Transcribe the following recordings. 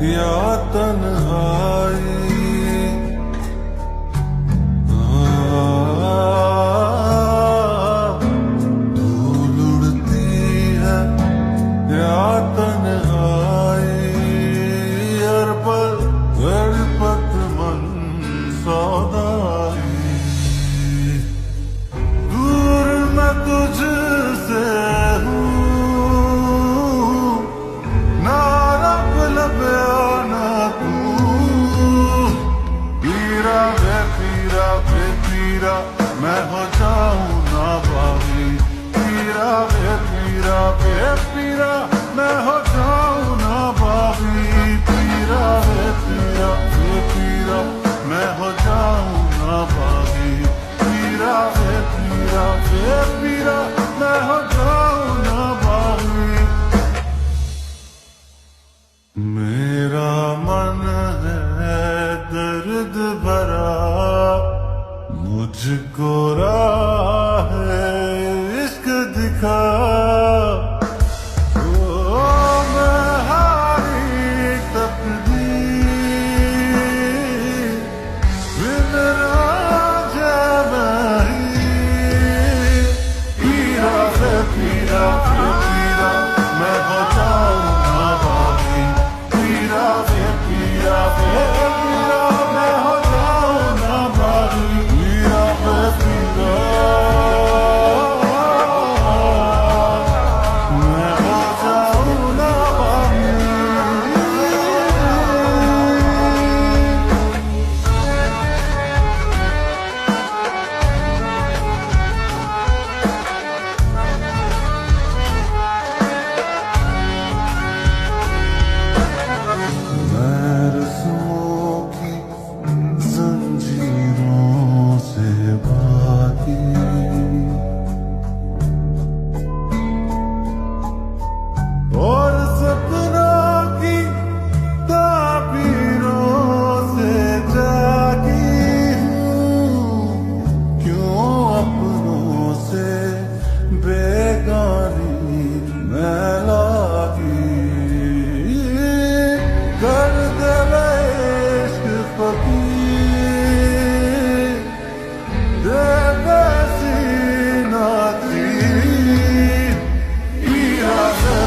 या तन्हाई। धूल उड़ती है या तन्हाई, हर पल गणपत मन सौदाई। दूर मैं तुझसे मैं हो जाऊं ना बागी, पीरा वे पीरा वे पीरा, मैं हो जाऊं ना बागी, पीरा वे पीरा वे पीरा, मैं हो जाऊं ना बागी, पीरा वे पीरा वे पीरा, मैं हो जाऊं ना बागी। मेरा मन है दर्द भरा, मुझको राह इश्क दिखा। ओ मैं हारी तकदीर, बिन राजा नहीं। पीरा वे पीरा वे पीरा, मैं हो जाऊं ना बागी, पीरा वे पीरा वे पीरा, मैं हो जाऊं ना बागी। और सपनों की ताबीरों से जागी हूँ, क्यों अपनों से बेगानी मैं लागी। कर दे इश्क फकीर, दे वैसी नाती।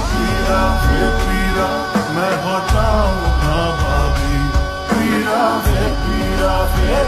पीरा वे पीरा, मैं हो जाऊं ना बागी, पीरा वे पीरा वे